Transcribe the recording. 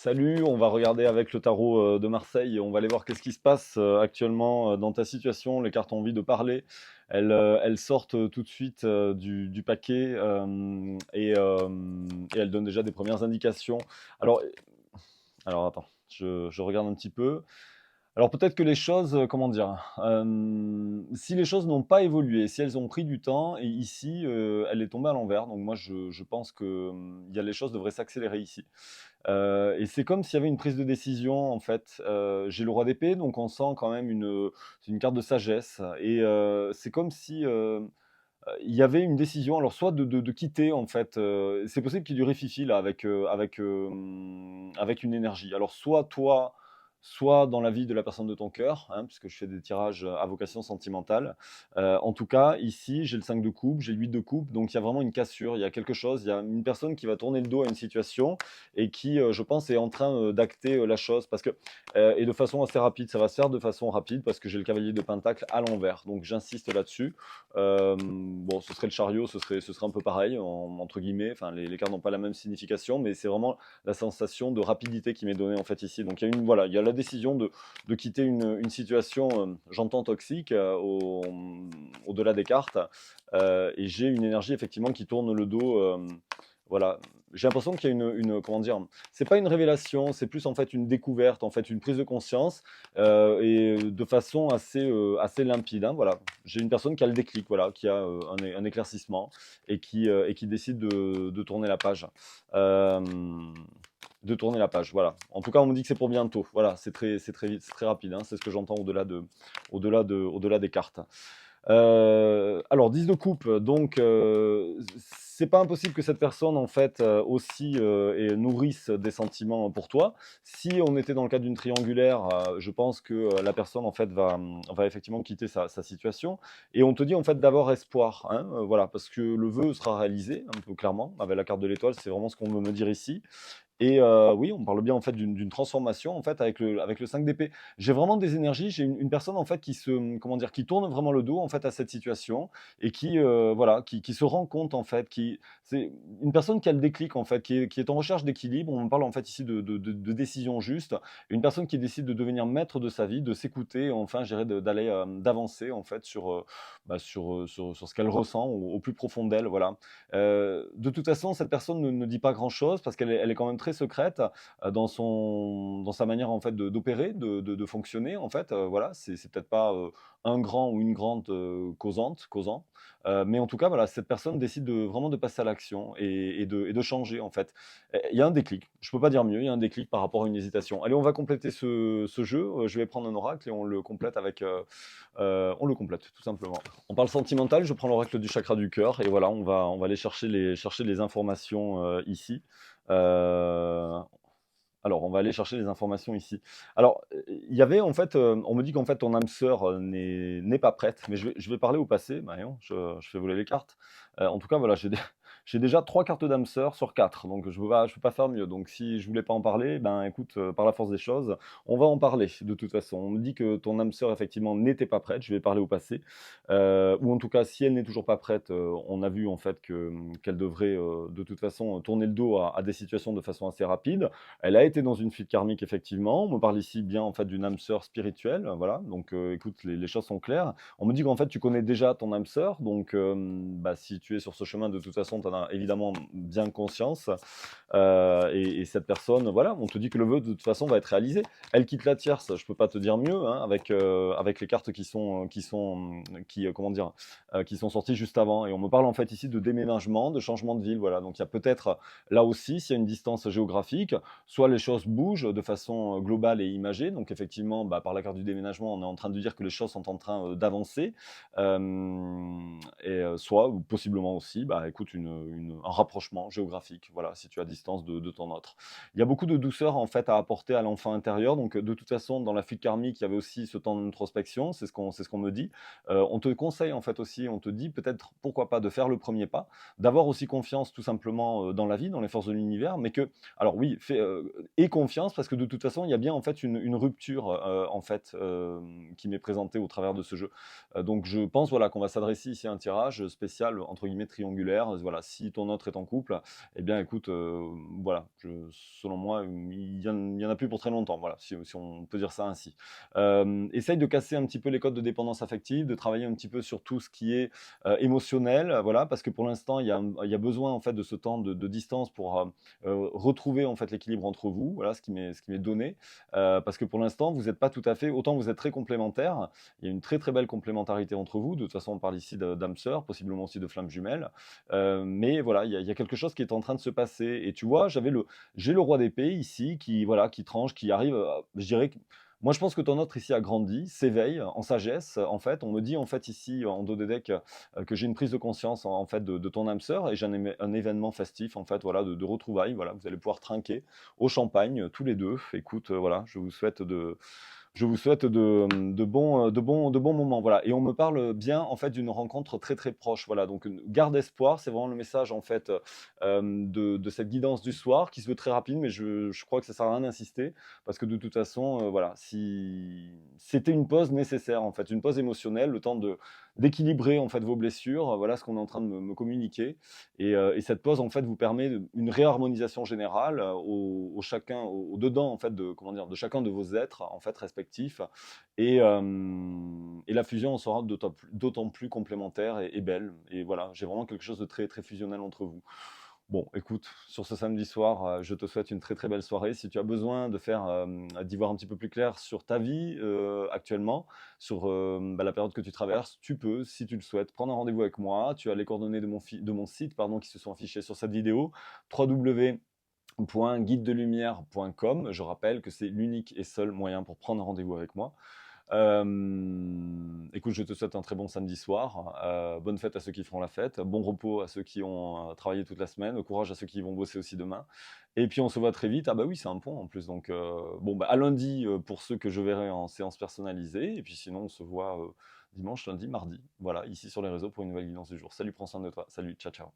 Salut, on va regarder avec le tarot de Marseille. On va aller voir qu'est-ce qui se passe actuellement dans ta situation. Les cartes ont envie de parler. Elles sortent tout de suite du paquet et elles donnent déjà des premières indications. Alors, attends, je regarde un petit peu. Alors peut-être que les choses, comment dire? Si les choses n'ont pas évolué, si elles ont pris du temps et ici, elle est tombée à l'envers, donc moi je pense que, il y a les choses devraient s'accélérer ici. Et c'est comme s'il y avait une prise de décision en fait, j'ai le roi d'épée, donc on sent quand même c'est une carte de sagesse et c'est comme si, il y avait une décision, alors soit de quitter en fait, c'est possible qu'il y ait du rififi là avec une énergie. Alors soit toi, soit dans la vie de la personne de ton cœur, hein, puisque je fais des tirages à vocation sentimentale. En tout cas, ici, j'ai le 5 de coupe, j'ai le 8 de coupe, donc il y a vraiment une cassure, il y a quelque chose, il y a une personne qui va tourner le dos à une situation et qui, je pense, est en train, d'acter, la chose parce que et de façon assez rapide. Ça va se faire de façon rapide parce que j'ai le cavalier de pentacle à l'envers, donc j'insiste là-dessus. Bon, ce serait le chariot, ce serait un peu pareil, entre guillemets. Enfin, les cartes n'ont pas la même signification, mais c'est vraiment la sensation de rapidité qui m'est donnée en fait ici. Donc voilà, il y a la décision de quitter une situation, j'entends toxique, au-delà des cartes, et j'ai une énergie effectivement qui tourne le dos. Voilà, j'ai l'impression qu'il y a comment dire, c'est pas une révélation, c'est plus en fait une découverte, en fait une prise de conscience, et de façon assez limpide, hein, voilà. J'ai une personne qui a le déclic, voilà, qui a un éclaircissement et qui décide de tourner la page. Euh, de tourner la page, voilà. En tout cas, on me dit que c'est pour bientôt. Voilà, c'est très vite, c'est très rapide, hein, c'est ce que j'entends au-delà des cartes. Alors 10 de coupe, donc c'est pas impossible que cette personne en fait, aussi, nourrisse des sentiments pour toi. Si on était dans le cadre d'une triangulaire, je pense que, la personne en fait va effectivement quitter sa situation et on te dit en fait d'avoir espoir, hein, voilà, parce que le vœu sera réalisé un peu clairement. Avec la carte de l'étoile, c'est vraiment ce qu'on veut me dire ici. Et oui, on parle bien en fait d'une transformation en fait avec le 5 d'épée. J'ai vraiment des énergies, j'ai une personne en fait comment dire? Qui tourne vraiment le dos en fait à cette situation et qui, voilà, qui se rend compte en fait, c'est une personne qui a le déclic en fait, qui est en recherche d'équilibre. On parle en fait ici de décision juste. Une personne qui décide de devenir maître de sa vie, de s'écouter, enfin je dirais d'aller, d'avancer en fait sur ce qu'elle ressent au plus profond d'elle, voilà. De toute façon, cette personne ne dit pas grand-chose parce qu'elle est quand même très secrète, dans sa manière en fait d'opérer, de fonctionner en fait, voilà. C'est peut-être pas, un grand ou une grande, causant, mais en tout cas voilà, cette personne décide vraiment de passer à l'action et de changer en fait. Il y a un déclic, je peux pas dire mieux, il y a un déclic par rapport à une hésitation. Allez, on va compléter ce jeu, je vais prendre un oracle et on le complète tout simplement. On parle sentimental, je prends l'oracle du chakra du cœur et voilà, on va aller chercher les informations ici. Euh, alors, on va aller chercher les informations ici. Alors, il y avait en fait, on me dit qu'en fait ton âme sœur n'est pas prête, mais je vais parler au passé. Bah, voyons, je fais voler les cartes. En tout cas, voilà, j'ai déjà 3 cartes d'âme sœur sur 4, donc je peux pas faire mieux. Donc si je voulais pas en parler, ben écoute, par la force des choses, on va en parler de toute façon. On me dit que ton âme sœur effectivement n'était pas prête, je vais parler au passé. Ou en tout cas, si elle n'est toujours pas prête, on a vu en fait qu'elle devrait, de toute façon, tourner le dos à des situations de façon assez rapide. Elle a été dans une fuite karmique effectivement. On me parle ici bien en fait d'une âme sœur spirituelle, voilà. Donc, écoute, les choses sont claires. On me dit qu'en fait tu connais déjà ton âme sœur, donc, bah, si tu es sur ce chemin, de toute façon, tu en as évidemment bien conscience. Et cette personne, voilà, on te dit que le vœu de toute façon va être réalisé. Elle quitte la tierce, je peux pas te dire mieux, hein, avec les cartes comment dire, qui sont sorties juste avant. Et on me parle en fait ici de déménagement, de changement de ville, voilà. Donc il y a peut-être là aussi, s'il y a une distance géographique, soit les choses bougent de façon globale et imagée. Donc effectivement, bah, par la carte du déménagement, on est en train de dire que les choses sont en train d'avancer. Soit, ou possiblement aussi, bah, écoute, un rapprochement géographique, voilà, si tu as distance de ton autre. Il y a beaucoup de douceur en fait à apporter à l'enfant intérieur. Donc, de toute façon, dans la fuite karmique, il y avait aussi ce temps d'introspection, c'est ce qu'on me dit. On te conseille en fait aussi, on te dit peut-être pourquoi pas de faire le premier pas, d'avoir aussi confiance tout simplement dans la vie, dans les forces de l'univers, mais que, alors oui, aie confiance parce que de toute façon, il y a bien en fait une rupture en fait qui m'est présentée au travers de ce jeu. Donc je pense voilà qu'on va s'adresser ici à un tirage spécial entre guillemets triangulaire. Voilà, si ton autre est en couple, eh bien écoute, voilà, selon moi, il y en a plus pour très longtemps, voilà, si on peut dire ça ainsi. Essaye de casser un petit peu les codes de dépendance affective, de travailler un petit peu sur tout ce qui est émotionnel, voilà, parce que pour l'instant, il y a besoin en fait de ce temps de distance pour retrouver en fait l'équilibre entre vous, voilà, ce qui m'est donné, parce que pour l'instant, vous n'êtes pas tout à fait, autant vous êtes très complémentaires, il y a une très très belle complémentarité entre vous, de toute façon on parle ici d'âme sœur, possiblement aussi de flammes jumelles, mais voilà, il y a quelque chose qui est en train de se passer, et tu vois, j'ai le roi d'épée ici, qui, voilà, qui tranche, qui arrive, je dirais que moi, je pense que ton autre ici a grandi, s'éveille en sagesse. En fait, on me dit en fait ici en dos de deck que j'ai une prise de conscience en fait de ton âme sœur, et j'ai un événement festif en fait, voilà, de retrouvailles. Voilà, vous allez pouvoir trinquer au champagne tous les deux. Écoute, voilà, je vous souhaite de bons moments, voilà. Et on me parle bien en fait d'une rencontre très très proche, voilà. Donc garde espoir, c'est vraiment le message en fait de cette guidance du soir qui se veut très rapide, mais je crois que ça sert à rien d'insister parce que de toute façon, voilà, si c'était une pause nécessaire en fait, une pause émotionnelle, le temps d'équilibrer en fait vos blessures, voilà ce qu'on est en train de me communiquer. Et cette pause en fait vous permet une réharmonisation générale au chacun, au dedans en fait de comment dire, de chacun de vos êtres en fait respectifs. Et la fusion en sera d'autant plus complémentaire et belle. Et voilà, j'ai vraiment quelque chose de très très fusionnel entre vous. Bon, écoute, sur ce samedi soir, je te souhaite une très très belle soirée. Si tu as besoin d'y voir un petit peu plus clair sur ta vie actuellement, sur la période que tu traverses, tu peux, si tu le souhaites, prendre un rendez-vous avec moi. Tu as les coordonnées de mon site, pardon, qui se sont affichées sur cette vidéo, www.guidedelumière.com. Je rappelle que c'est l'unique et seul moyen pour prendre un rendez-vous avec moi. Écoute, je te souhaite un très bon samedi soir. Bonne fête à ceux qui feront la fête. Bon repos à ceux qui ont travaillé toute la semaine. Courage à ceux qui vont bosser aussi demain. Et puis on se voit très vite. Ah bah oui, c'est un pont en plus. Donc bon, bah, à lundi pour ceux que je verrai en séance personnalisée. Et puis sinon, on se voit dimanche, lundi, mardi. Voilà, ici sur les réseaux pour une nouvelle guidance du jour. Salut, prends soin de toi. Salut, ciao, ciao.